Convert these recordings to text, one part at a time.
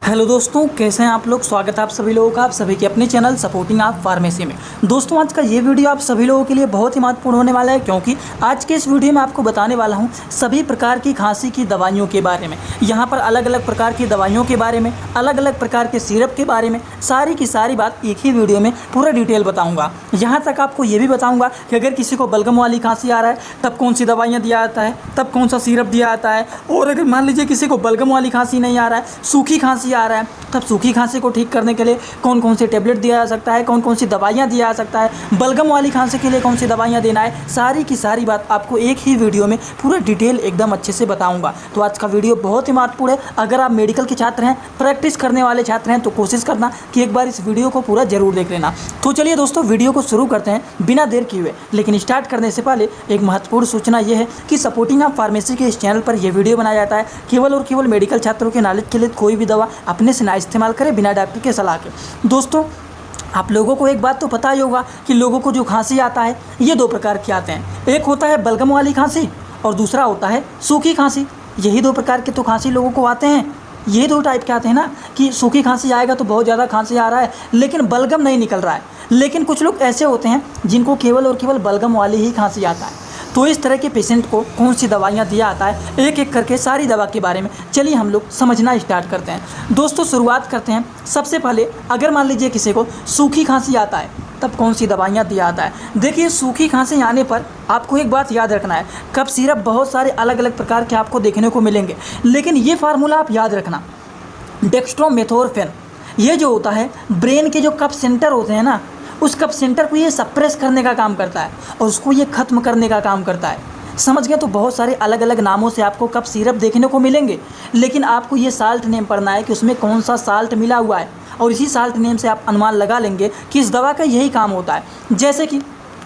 Hello दोस्तों, कैसे हैं आप लोग। स्वागत है आप सभी लोगों का आप सभी के अपने चैनल सपोर्टिंग आप फार्मेसी में। दोस्तों, आज का ये वीडियो आप सभी लोगों के लिए बहुत ही महत्वपूर्ण होने वाला है, क्योंकि आज के इस वीडियो में आपको बताने वाला हूं सभी प्रकार की खांसी की दवाइयों के बारे में। यहाँ पर अलग अलग प्रकार की दवाइयों के बारे में, अलग अलग प्रकार के सिरप के बारे में सारी की सारी बात एक ही वीडियो में पूरा डिटेल बताऊँगा। यहाँ तक आपको ये भी बताऊँगा कि अगर किसी को बलगम वाली खांसी आ रहा है तब कौन सी दवाइयाँ दिया जाता है, तब कौन सा सिरप दिया जाता है, और अगर मान लीजिए किसी को बलगम वाली खांसी नहीं आ रहा है, सूखी खांसी आ रहा है, तब सूखी खांसी को ठीक करने के लिए कौन कौन से टेबलेट दिया जा सकता है, कौन कौन सी दवाइयाँ दिया जा सकता है, बलगम वाली खांसी के लिए कौन सी दवाइयाँ देना है, सारी की सारी बात आपको एक ही वीडियो में पूरा डिटेल एकदम अच्छे से बताऊंगा। तो आज का वीडियो बहुत ही महत्वपूर्ण है। अगर आप मेडिकल के छात्र हैं, प्रैक्टिस करने वाले छात्र हैं, तो कोशिश करना कि एक बार इस वीडियो को पूरा जरूर देख लेना। तो चलिए दोस्तों, वीडियो को शुरू करते हैं बिना देर किए हुए। लेकिन स्टार्ट करने से पहले एक महत्वपूर्ण सूचना यह है कि सपोर्टिंग आप फार्मेसी के इस चैनल पर यह वीडियो बनाया जाता है केवल और केवल मेडिकल छात्रों के नॉलेज के लिए। कोई भी दवा अपने से ना इस्तेमाल करें बिना डॉक्टर के सलाह के। दोस्तों, आप लोगों को एक बात तो पता ही होगा कि लोगों को जो खांसी आता है ये दो प्रकार के आते हैं। एक होता है बलगम वाली खांसी और दूसरा होता है सूखी खांसी। यही दो प्रकार के तो खांसी लोगों को आते हैं। ये दो टाइप के आते हैं ना, कि सूखी खांसी आएगा तो बहुत ज़्यादा खांसी आ रहा है लेकिन बलगम नहीं निकल रहा है। लेकिन कुछ लोग ऐसे होते हैं जिनको केवल और केवल बलगम वाली ही खांसी आता है। तो इस तरह के पेशेंट को कौन सी दवाइयाँ दिया जाता है, एक एक करके सारी दवा के बारे में चलिए हम लोग समझना स्टार्ट करते हैं। दोस्तों, शुरुआत करते हैं। सबसे पहले अगर मान लीजिए किसी को सूखी खांसी आता है तब कौन सी दवाइयाँ दिया जाता है। देखिए, सूखी खांसी आने पर आपको एक बात याद रखना है, कफ सिरप बहुत सारे अलग अलग प्रकार के आपको देखने को मिलेंगे, लेकिन ये फार्मूला आप याद रखना, डेक्स्ट्रोमेथोर्फेन। ये जो होता है ब्रेन के जो कफ सेंटर होते हैं ना, उस कफ सेंटर को ये सप्रेस करने का काम करता है और उसको ये ख़त्म करने का काम करता है। समझ गए। तो बहुत सारे अलग अलग नामों से आपको कफ सिरप देखने को मिलेंगे, लेकिन आपको ये साल्ट नेम पढ़ना है कि उसमें कौन सा साल्ट मिला हुआ है, और इसी साल्ट नेम से आप अनुमान लगा लेंगे कि इस दवा का यही काम होता है। जैसे कि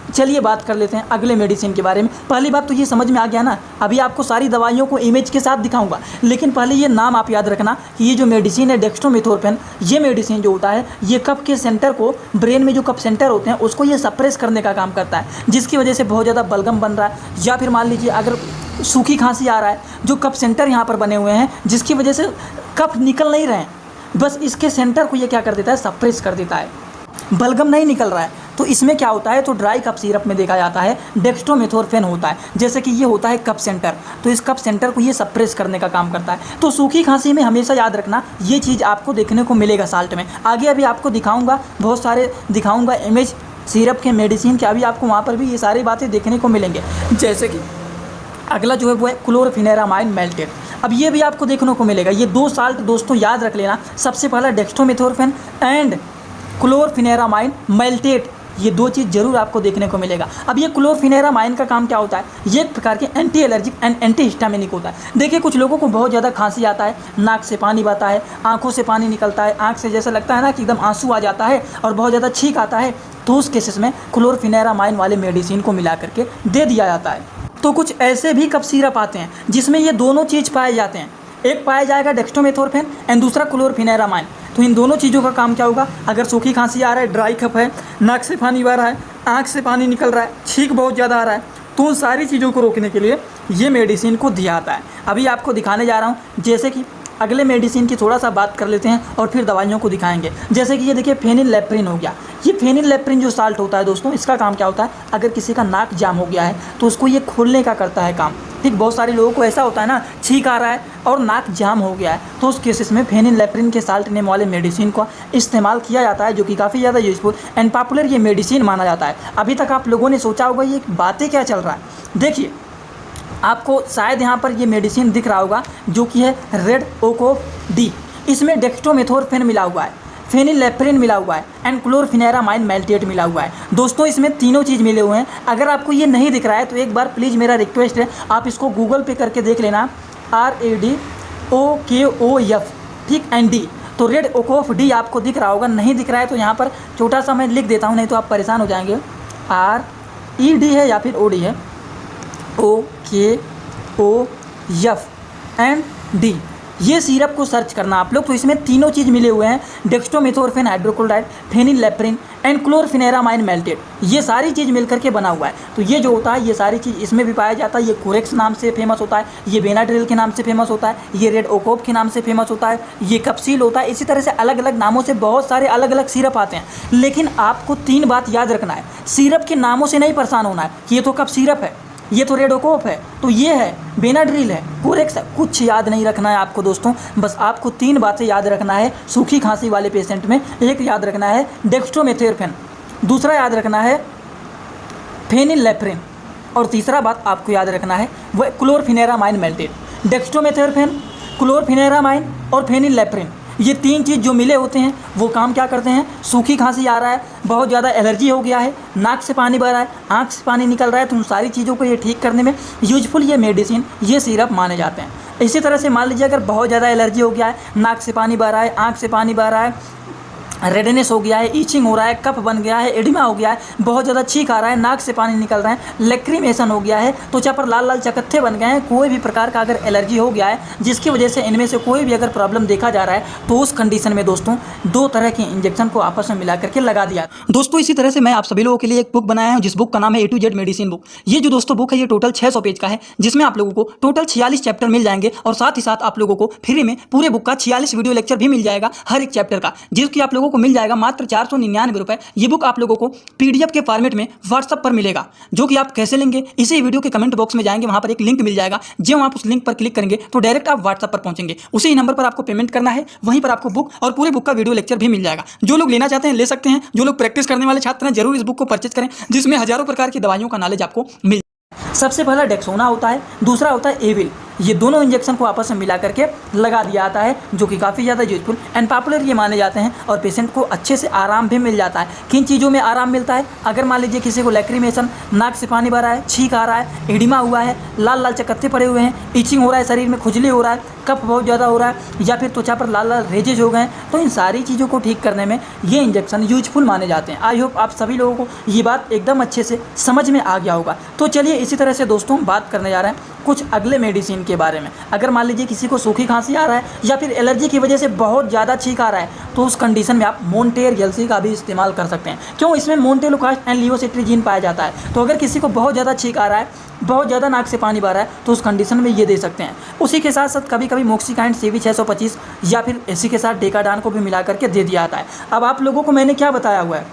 चलिए बात कर लेते हैं अगले मेडिसिन के बारे में। पहली बात तो ये समझ में आ गया ना, अभी आपको सारी दवाइयों को इमेज के साथ दिखाऊंगा, लेकिन पहले ये नाम आप याद रखना कि ये जो मेडिसिन है डेक्स्ट्रोमेथोर्फेन, ये मेडिसिन जो होता है ये कफ के सेंटर को, ब्रेन में जो कफ सेंटर होते हैं उसको ये सप्रेस करने का काम करता है, जिसकी वजह से बहुत ज़्यादा बलगम बन रहा है। या फिर मान लीजिए अगर सूखी खांसी आ रहा है, जो कफ सेंटर यहाँ पर बने हुए हैं जिसकी वजह से कफ निकल नहीं रहे हैं, बस इसके सेंटर को ये क्या कर देता है, सप्रेस कर देता है, बलगम नहीं निकल रहा है। तो इसमें क्या होता है, तो ड्राई कफ सिरप में देखा जाता है डेक्स्ट्रोमेथोर्फेन होता है। जैसे कि ये होता है कफ सेंटर, तो इस कफ सेंटर को ये सप्रेस करने का काम करता है। तो सूखी खांसी में हमेशा याद रखना ये चीज़ आपको देखने को मिलेगा साल्ट में। आगे अभी आपको दिखाऊंगा, बहुत सारे दिखाऊंगा इमेज सिरप के, मेडिसिन के, अभी आपको वहाँ पर भी ये सारी बातें देखने को मिलेंगे। जैसे कि अगला जो है वो है क्लोरफेनेरामाइन मेल्टेड। अब ये भी आपको देखने को मिलेगा। ये दो साल्ट दोस्तों याद रख लेना, सबसे पहला डेक्स्ट्रोमेथोर्फेन एंड क्लोरफेनेरामाइन मेल्टेट, ये दो चीज़ जरूर आपको देखने को मिलेगा। अब ये क्लोरफेनेरामाइन का काम क्या होता है, ये एक प्रकार के anti allergic and anti histaminic होता है। देखिए, कुछ लोगों को बहुत ज़्यादा खांसी आता है, नाक से पानी बहता है, आंखों से पानी निकलता है, आंख से जैसा लगता है ना कि एकदम आंसू आ जाता है और बहुत ज़्यादा छींक आता है, तो उस केसेस में क्लोरफेनेरामाइन वाले मेडिसिन को मिला करके दे दिया जाता है। तो कुछ ऐसे भी कफ सिरप आते हैं जिसमें ये दोनों चीज़ पाए जाते हैं, एक पाया जाएगा डेक्स्ट्रोमेथोर्फेन एंड दूसरा क्लोरफेनेरामाइन। तो इन दोनों चीज़ों का काम क्या होगा, अगर सूखी खांसी आ रहा है, ड्राई कफ है, नाक से पानी बह रहा है, आँख से पानी निकल रहा है, छींक बहुत ज़्यादा आ रहा है, तो उन सारी चीज़ों को रोकने के लिए ये मेडिसिन को दिया जाता है। अभी आपको दिखाने जा रहा हूँ। जैसे कि अगले मेडिसिन की थोड़ा सा बात कर लेते हैं और फिर दवाइयों को दिखाएंगे। जैसे कि ये देखिए फेनिलेप्रिन हो गया। ये फेनिलेप्रिन जो साल्ट होता है दोस्तों, इसका काम क्या होता है, अगर किसी का नाक जाम हो गया है तो उसको ये खोलने का करता है काम। ठीक, बहुत सारे लोगों को ऐसा होता है ना, छींक आ रहा है और नाक जाम हो गया है, तो उस केसेस में फेनिलेप्रिन के साल्ट नेम वाले मेडिसिन का इस्तेमाल किया जाता है, जो कि काफ़ी ज़्यादा यूजफुल एंड पॉपुलर ये मेडिसिन माना जाता है। अभी तक आप लोगों ने सोचा होगा ये बातें क्या चल रहा है। देखिए, आपको शायद यहाँ पर ये मेडिसिन दिख रहा होगा जो कि है रेड ओकोफ डी। इसमें डेक्स्ट्रोमेथोर्फेन मिला हुआ है, फेनिलेप्रिन मिला हुआ है एंड क्लोरफेनेरामाइन मेल्टेट मिला हुआ है। दोस्तों, इसमें तीनों चीज़ मिले हुए हैं। अगर आपको ये नहीं दिख रहा है तो एक बार प्लीज़ मेरा रिक्वेस्ट है, आप इसको गूगल पे करके देख लेना, RADOKOF, ठीक, एंड डी। तो रेड ओकोफ डी आपको दिख रहा होगा, नहीं दिख रहा है तो यहाँ पर छोटा सा मैं लिख देता हूँ, नहीं तो आप परेशान हो जाएंगे। RED है या फिर OD है, OKOF एंड डी। ये सिरप को सर्च करना आप लोग, तो इसमें तीनों चीज़ मिले हुए हैं, डेक्स्ट्रोमेथोर्फेन हाइड्रोक्लोराइड, फेनिलएप्रिन एंड क्लोरफेनेरामाइन मेल्टेड। ये सारी चीज़ मिलकर के बना हुआ है। तो ये जो होता है ये सारी चीज़ इसमें भी पाया जाता है। ये कोरेक्स नाम से फेमस होता है, ये बेनाड्रिल के नाम से फेमस होता है, ये रेड ओकोप के नाम से फेमस होता है, ये कप्सील होता है। इसी तरह से अलग अलग नामों से बहुत सारे अलग अलग सिरप आते हैं। लेकिन आपको 3 बात याद रखना है, सिरप के नामों से नहीं परेशान होना है कि ये तो कप सिरप है, ये तो रेडोकोप है, तो ये है बेनाड्रिल है, कोरेक्स है, कुछ याद नहीं रखना है आपको दोस्तों। बस आपको 3 बातें याद रखना है सूखी खांसी वाले पेशेंट में। एक याद रखना है डेक्स्ट्रोमेथोर्फेन, दूसरा याद रखना है फेनिलएप्रिन, और तीसरा बात आपको याद रखना है वह क्लोरफेनेरामाइन मेल्टेड। डेक्स्ट्रोमेथोर्फेन, क्लोरफेनेरामाइन और फेनिलएप्रिन, ये 3 चीज़ जो मिले होते हैं वो काम क्या करते हैं, सूखी खांसी आ रहा है, बहुत ज़्यादा एलर्जी हो गया है, नाक से पानी बह रहा है, आँख से पानी निकल रहा है, तो उन सारी चीज़ों को ये ठीक करने में यूजफुल ये मेडिसिन, ये सिरप माने जाते हैं। इसी तरह से मान लीजिए अगर बहुत ज़्यादा एलर्जी हो गया है, नाक से पानी बह रहा है, आँख से पानी बह रहा है, रेडनेस हो गया है, ईचिंग हो रहा है, कफ बन गया है, एडिमा हो गया है, बहुत ज़्यादा छींक आ रहा है, नाक से पानी निकल रहा है, लेक्रीमेशन हो गया है, त्वचा पर लाल लाल चकत्थे बन गए हैं, कोई भी प्रकार का अगर एलर्जी हो गया है जिसकी वजह से इनमें से कोई भी अगर प्रॉब्लम देखा जा रहा है, तो उस कंडीशन में दोस्तों 2 तरह के इंजेक्शन को आपस में मिला करके लगा दिया। दोस्तों इसी तरह से मैं आप सभी लोगों के लिए एक बुक बनाया हूँ जिस बुक का नाम है A to Z medicine book. ये जो दोस्तों बुक है ये टोटल 600 पेज का है, जिसमें आप लोगों को टोटल 46 चैप्टर मिल जाएंगे, और साथ ही साथ आप लोगों को फ्री में पूरे बुक का 46 वीडियो लेक्चर भी मिल जाएगा हर एक चैप्टर का, जिसकी आप लोगों को मिल जाएगा मात्र 499 रुपये। ये बुक आप लोगों को PDF के फॉर्मेट में व्हाट्सएप पर मिलेगा, जो कि आप कैसे लेंगे, इसी वीडियो के कमेंट बॉक्स में जाएंगे, वहां पर एक लिंक मिल जाएगा, जो आप उस लिंक पर क्लिक करेंगे तो डायरेक्ट आप व्हाट्सएप पर पहुंचेंगे, उसी नंबर पर आपको पेमेंट करना है, वहीं पर आपको बुक और पूरे बुक का वीडियो लेक्चर भी मिल जाएगा। जो लोग लेना चाहते हैं ले सकते हैं, जो लोग प्रैक्टिस करने वाले छात्र हैं जरूर इस बुक को परचेज करें, जिसमें हजारों प्रकार की दवाइयों का नॉलेज आपको मिल। सबसे पहला डेक्सोना होता है, दूसरा होता है एविल। ये दोनों इंजेक्शन को आपस में मिला करके लगा दिया जाता है, जो कि काफ़ी ज़्यादा यूजफुल एंड पॉपुलर ये माने जाते हैं, और पेशेंट को अच्छे से आराम भी मिल जाता है। किन चीज़ों में आराम मिलता है, अगर मान लीजिए किसी को लैक्रीमेशन, नाक से पानी बह रहा है, छींक आ रहा है, एडिमा हुआ है, लाल लाल चकत्ते पड़े हुए हैं, ईचिंग हो रहा है, शरीर में खुजली हो रहा है, कफ बहुत ज़्यादा हो रहा है, या फिर त्वचा पर लाल लाल रेजेज हो गए, तो इन सारी चीज़ों को ठीक करने में ये इंजेक्शन यूजफुल माने जाते हैं। आई होप आप सभी लोगों को ये बात एकदम अच्छे से समझ में आ गया होगा। तो चलिए इसी तरह से दोस्तों बात करने जा रहे हैं कुछ अगले मेडिसिन के बारे में। अगर मान लीजिए किसी को सूखी खांसी आ रहा है या फिर एलर्जी की वजह से बहुत ज़्यादा छींक आ रहा है, तो उस कंडीशन में आप मोन्टेर एलसी का भी इस्तेमाल कर सकते हैं। क्यों, इसमें मोन्टेलोकास्ट एंड लियोसिट्रीजिन पाया जाता है। तो अगर किसी को बहुत ज़्यादा छींक आ रहा है, बहुत ज़्यादा नाक से पानी बह रहा है, तो उस कंडीशन में ये दे सकते हैं। उसी के साथ साथ कभी कभी मोक्सिकाइंड CV 625 या फिर इसी के साथ डेकाडान को भी मिला करके दे दिया जाता है। अब आप लोगों को मैंने क्या बताया हुआ है,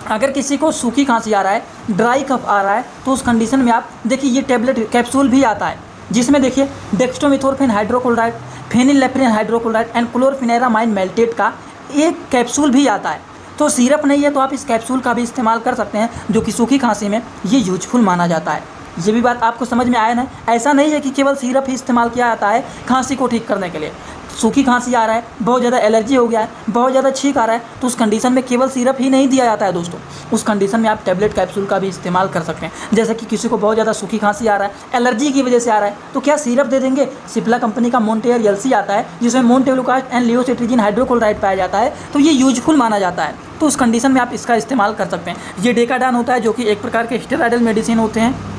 अगर किसी को सूखी खांसी आ रहा है, ड्राई कफ आ रहा है, तो उस कंडीशन में आप देखिए ये टैबलेट कैप्सूल भी आता है, जिसमें देखिए dextromethorphan hydrochloride, phenylephrine hydrochloride and chlorpheniramine maleate का एक कैप्सूल भी आता है। तो सिरप नहीं है तो आप इस कैप्सूल का भी इस्तेमाल कर सकते हैं, जो कि सूखी खांसी में ये यूजफुल माना जाता है। ये भी बात आपको समझ में आया ना। ऐसा नहीं है कि केवल सिरप ही इस्तेमाल किया जाता है खांसी को ठीक करने के लिए। सूखी खांसी आ रहा है, बहुत ज़्यादा एलर्जी हो गया है, बहुत ज़्यादा छींक आ रहा है, तो उस कंडीशन में केवल सिरप ही नहीं दिया जाता है दोस्तों। उस कंडीशन में आप टैबलेट कैप्सूल का भी इस्तेमाल कर सकते हैं। जैसे कि किसी को बहुत ज़्यादा सूखी खांसी आ रहा है, एलर्जी की वजह से आ रहा है, तो क्या सिरप दे देंगे? सिप्ला कंपनी का मोन्टेर एलसी आता है, जिसमें मोन्टेलोकास्ट एंड लियोसिट्रीजिन हाइड्रोक्लोराइड पाया जाता है, तो ये यूजफुल माना जाता है। तो उस कंडीशन में आप इसका इस्तेमाल कर सकते हैं। ये डेकाडान होता है, जो कि एक प्रकार के स्टेरॉयडल मेडिसिन होते हैं,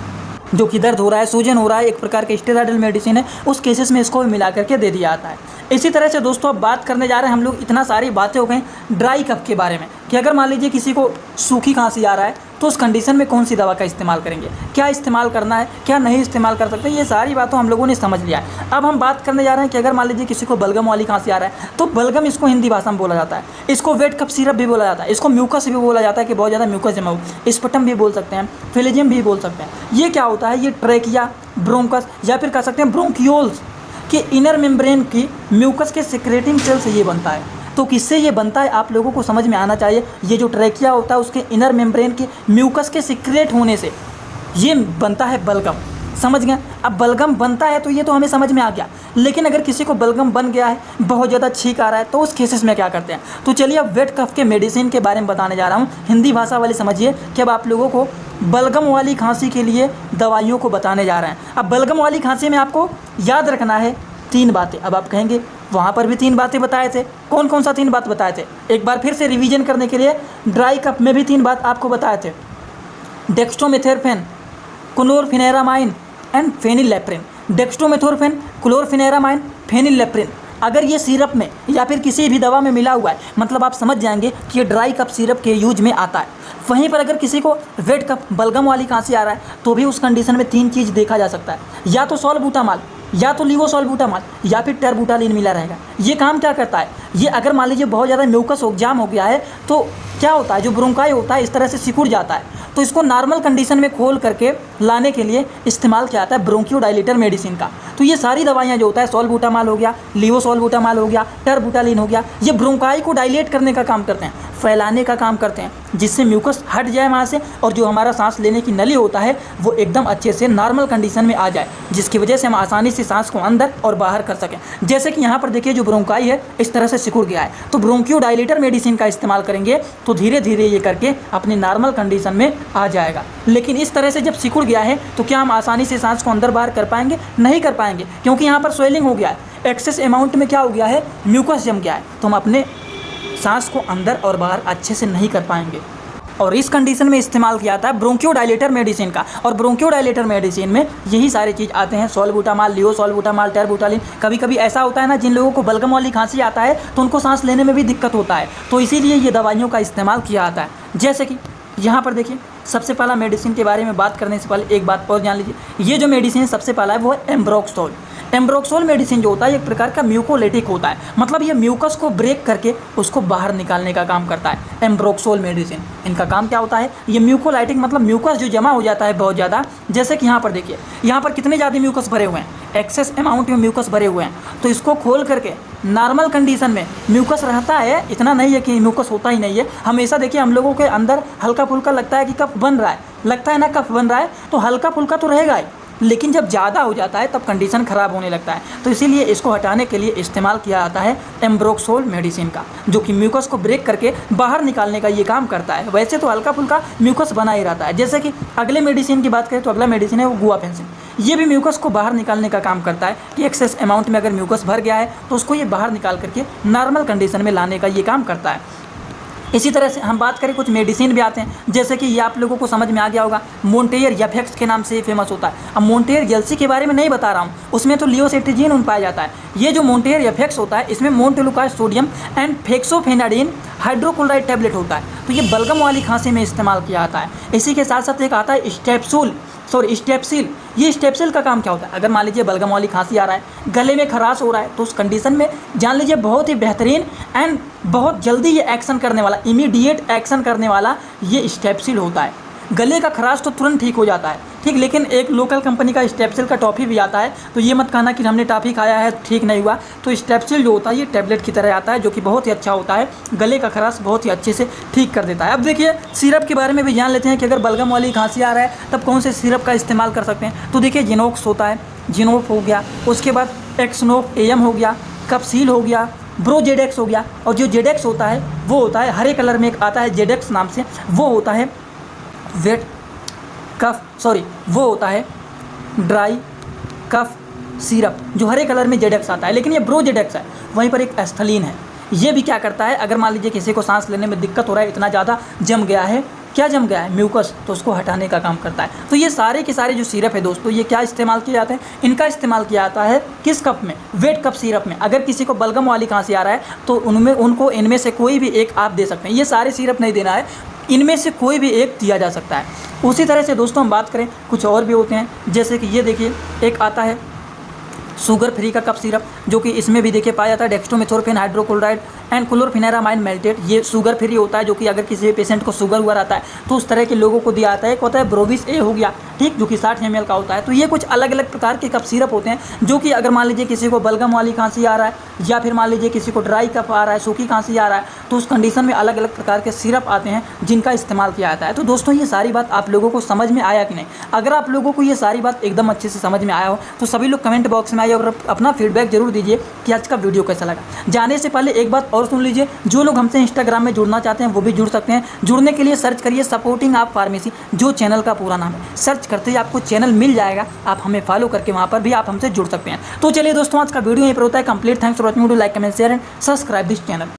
जो कि दर्द हो रहा है, सूजन हो रहा है, एक प्रकार के स्टेरॉयडल मेडिसिन है, उस केसेस में इसको मिला करके दे दिया जाता है। इसी तरह से दोस्तों अब बात करने जा रहे हैं हम लोग, इतना सारी बातें हो गई ड्राई कफ के बारे में, कि अगर मान लीजिए किसी को सूखी खांसी आ रहा है, तो उस कंडीशन में कौन सी दवा का इस्तेमाल करेंगे, क्या इस्तेमाल करना है, क्या नहीं इस्तेमाल कर सकते, ये सारी बातों हम लोगों ने समझ लिया है। अब हम बात करने जा रहे हैं कि अगर मान लीजिए किसी को बलगम वाली खांसी आ रहा है, तो बलगम इसको हिंदी भाषा में बोला जाता है, इसको वेट कफ सिरप भी बोला जाता है, इसको म्यूकस भी बोला जाता है कि बहुत ज़्यादा म्यूकस जमा हो, स्पटम भी बोल सकते हैं, फिलेजियम भी बोल सकते हैं। ये क्या होता है, ये ट्रेकिया, ब्रोंकस या फिर कह सकते हैं ब्रोंकियोल्स के इनर मेम्ब्रेन की म्यूकस के सिक्रेटिंग सेल से ये बनता है। तो किससे ये बनता है आप लोगों को समझ में आना चाहिए। ये जो ट्रेकिया होता है उसके इनर मेम्ब्रेन के म्यूकस के सिक्रेट होने से ये बनता है बलगम, समझ गए। अब बलगम बनता है तो ये तो हमें समझ में आ गया, लेकिन अगर किसी को बलगम बन गया है, बहुत ज़्यादा छींक आ रहा है, तो उस केसेस में क्या करते हैं। तो चलिए अब वेट कफ के मेडिसिन के बारे में बताने जा रहा हूँ, हिंदी भाषा वाले समझिए कि अब आप लोगों को बलगम वाली खांसी के लिए दवाइयों को बताने जा रहे हैं। अब बलगम वाली खांसी में आपको याद रखना है 3 बातें। अब आप कहेंगे वहाँ पर भी 3 बातें बताए थे, कौन कौन सा 3 बात बताए थे? एक बार फिर से रिवीजन करने के लिए, ड्राई कफ में भी 3 बात आपको बताए थे, डेक्स्ट्रोमेथोर्फेन, क्लोरफेनेरामाइन एंड फेनिलएप्रिन। डेक्स्ट्रोमेथोर्फेन, क्लोरफेनेरामाइन फेनिलेफ्रिन अगर ये सिरप में या फिर किसी भी दवा में मिला हुआ है, मतलब आप समझ जाएंगे कि ये ड्राई कफ सिरप के यूज में आता है। वहीं पर अगर किसी को वेट कफ बलगम वाली खांसी आ रहा है तो भी उस कंडीशन में 3 चीज़ देखा जा सकता है, या तो सॉल्बुटामॉल, या तो लिवोसॉल्बुटामॉल, या फिर टेरबुटालिन मिला रहेगा। ये काम क्या करता है, ये अगर मान लीजिए बहुत ज़्यादा म्यूकस जाम हो गया है तो क्या होता है, जो ब्रोंकाई होता है इस तरह से सिकुड़ जाता है, तो इसको नॉर्मल कंडीशन में खोल करके लाने के लिए इस्तेमाल किया जाता है ब्रोंकियोडाइलेटर मेडिसिन का। तो ये सारी दवाइयाँ जो होता है, सॉल्बुटामॉल हो गया, लिवोसॉल्बुटामॉल हो गया, टेरबुटालिन हो गया, ये ब्रोंकाई को डायलेट करने का काम करते हैं, फैलाने का काम करते हैं, जिससे म्यूकस हट जाए वहाँ से और जो हमारा सांस लेने की नली होता है वो एकदम अच्छे से नॉर्मल कंडीशन में आ जाए, जिसकी वजह से हम आसानी से सांस को अंदर और बाहर कर सकें। जैसे कि यहाँ पर देखिए जो ब्रोंकाई है इस तरह से सिकुड़ गया है, तो ब्रोंकियोडाइलेटर मेडिसिन का इस्तेमाल करेंगे तो धीरे धीरे ये करके अपनी नॉर्मल कंडीशन में आ जाएगा। लेकिन इस तरह से जब सिकुड़ गया है तो क्या हम आसानी से सांस को अंदर बाहर कर पाएंगे? नहीं कर पाएंगे, क्योंकि यहाँ पर स्वेलिंग हो गया है, एक्सेस अमाउंट में क्या हो गया है, म्यूकस जम गया है, तो हम अपने सांस को अंदर और बाहर अच्छे से नहीं कर पाएंगे। और इस कंडीशन में इस्तेमाल किया जाता है ब्रोंकियोडाइलेटर मेडिसिन का। और ब्रोंकियोडाइलेटर मेडिसिन में यही सारे चीज़ आते हैं, सॉल्बुटामॉल, लिवोसॉल्बुटामॉल, टेरबुटालिन। कभी कभी ऐसा होता है ना, जिन लोगों को बलगम वाली खांसी आता है तो उनको सांस लेने में भी दिक्कत होता है, तो इसीलिए ये दवाइयों का इस्तेमाल किया जाता है। जैसे कि यहाँ पर देखिए, सबसे पहला मेडिसिन के बारे में बात करने से पहले एक बात और जान लीजिए, ये जो मेडिसिन सबसे पहला है वो है एम्ब्रोक्सोल। एम्ब्रोक्सोल मेडिसिन जो होता है एक प्रकार का म्यूकोलेटिक होता है, मतलब ये म्यूकस को ब्रेक करके उसको बाहर निकालने का काम करता है। एम्ब्रोक्सोल मेडिसिन इनका काम क्या होता है, ये म्यूकोलाइटिक मतलब म्यूकस जो जमा हो जाता है बहुत ज़्यादा, जैसे कि यहाँ पर देखिए, यहाँ पर कितने ज़्यादा म्यूकस भरे हुए हैं, एक्सेस अमाउंट में म्यूकस भरे हुए हैं, तो इसको खोल करके नॉर्मल कंडीशन में म्यूकस रहता है, इतना नहीं है कि म्यूकस होता ही नहीं है। हमेशा देखिए हम लोगों के अंदर हल्का फुल्का लगता है कि कफ बन रहा है, लगता है ना कफ बन रहा है, तो हल्का फुल्का तो रहेगा ही, लेकिन जब ज़्यादा हो जाता है तब कंडीशन ख़राब होने लगता है। तो इसीलिए इसको हटाने के लिए इस्तेमाल किया जाता है एम्ब्रोक्सोल मेडिसिन का, जो कि म्यूकस को ब्रेक करके बाहर निकालने का ये काम करता है। वैसे तो हल्का फुल्का म्यूकस बना ही रहता है। जैसे कि अगले मेडिसिन की बात करें तो अगला मेडिसिन है वो गुआफेंसिन। ये भी म्यूकस को बाहर निकालने का काम करता है कि एक्सेस अमाउंट में अगर म्यूकस भर गया है तो उसको ये बाहर निकाल करके नॉर्मल कंडीशन में लाने का ये काम करता है। इसी तरह से हम बात करें कुछ मेडिसिन भी आते हैं, जैसे कि ये आप लोगों को समझ में आ गया होगा, मोंटेयर एफेक्स के नाम से फेमस होता है। अब मोंटेयर जेल्सी के बारे में नहीं बता रहा हूँ, उसमें तो लियोसेट्रिजिन पाया जाता है। ये जो मोंटेयर एफेक्स होता है इसमें मोन्टेलुकास सोडियम एंड फेक्सोफेनाडिन हाइड्रोक्लोराइड टैबलेट होता है, तो ये बलगम वाली खांसी में इस्तेमाल किया जाता है। इसी के साथ साथ एक आता है स्टेप्सिल। ये स्टेप्सिल का काम क्या होता है, अगर मान लीजिए बलगम वाली खांसी आ रहा है, गले में खराश हो रहा है, तो उस कंडीशन में जान लीजिए बहुत ही बेहतरीन एंड बहुत जल्दी ये एक्शन करने वाला, इमीडिएट एक्शन करने वाला ये स्टेप्सिल होता है। गले का खराश तो तुरंत ठीक हो जाता है, ठीक, लेकिन एक लोकल कंपनी का स्टेप्सिल का टॉफ़ी भी आता है, तो ये मत कहना कि हमने टॉफ़ी खाया है ठीक नहीं हुआ। तो स्टेप्सिल जो होता है ये टैबलेट की तरह आता है, जो कि बहुत ही अच्छा होता है, गले का खराश बहुत ही अच्छे से ठीक कर देता है। अब देखिए सिरप के बारे में भी जान लेते हैं कि अगर बलगम वाली खांसी आ रहा है तब कौन से सिरप का इस्तेमाल कर सकते हैं। तो देखिए जिनोक्स होता है, जिनोप हो गया, उसके बाद एक्सनोप एम हो गया, कपसील हो गया, ब्रोजेडेक्स हो गया, और जो जेडेक्स होता है वो होता है हरे कलर में एक आता है जेडेक्स नाम से, वो होता है वो होता है ड्राई कफ सिरप, जो हरे कलर में जेडेक्स आता है, लेकिन ये ब्रोजेडेक्स है। वहीं पर एक एस्थलीन है, ये भी क्या करता है, अगर मान लीजिए किसी को सांस लेने में दिक्कत हो रहा है, इतना ज़्यादा जम गया है, क्या जम गया है, म्यूकस, तो उसको हटाने का काम करता है। तो ये सारे के सारे जो सिरप है दोस्तों, ये क्या इस्तेमाल किए जाते हैं, इनका इस्तेमाल किया जाता है किस कप में, वेट कप सिरप में। अगर किसी को बलगम वाली खांसी आ रहा है तो उनको इनमें से कोई भी एक आप दे सकते हैं, ये सारे सिरप नहीं देना है, इनमें से कोई भी एक दिया जा सकता है। उसी तरह से दोस्तों हम बात करें कुछ और भी होते हैं, जैसे कि ये देखिए एक आता है शुगर फ्री का कप सिरप, जो कि इसमें भी देखिए पाया जाता है डेक्स्ट्रोमेथोर्फिन हाइड्रोक्लोराइड एंड क्लोरफिनेरामाइन मेल्टेट। ये शुगर फ्री होता है, जो कि अगर किसी पेशेंट को शुगर हुआ रहता है तो उस तरह के लोगों को दिया जाता है। एक होता है ब्रोविस ए हो गया, ठीक, जो कि 60 ml का होता है। तो ये कुछ अलग अलग प्रकार के कप सिरप होते हैं, जो कि अगर मान लीजिए किसी को बलगम वाली खांसी आ रहा है, या फिर मान लीजिए किसी को ड्राई कफ आ रहा है, सूखी खांसी आ रहा है, तो उस कंडीशन में अलग अलग प्रकार के सिरप आते हैं जिनका इस्तेमाल किया जाता है। तो दोस्तों ये सारी बात आप लोगों को समझ में आया कि नहीं? अगर आप लोगों को ये सारी बात एकदम अच्छे से समझ में आया हो तो सभी लोग कमेंट बॉक्स में आइए और अपना फीडबैक जरूर दीजिए कि आज का वीडियो कैसा लगा। जाने से पहले एक बात और सुन लीजिए, जो लोग हमसे इंस्टाग्राम में जुड़ना चाहते हैं वो भी जुड़ सकते हैं। जुड़ने के लिए सर्च करिए सपोर्टिंग आप फार्मेसी, जो चैनल का पूरा नाम है। सर्च करते ही आपको चैनल मिल जाएगा, आप हमें फॉलो करके वहाँ पर भी आप हमसे जुड़ सकते हैं। तो चलिए दोस्तों आज का वीडियो यहीं पर होता है complete. Thanks for watching, like comment share and subscribe this channel.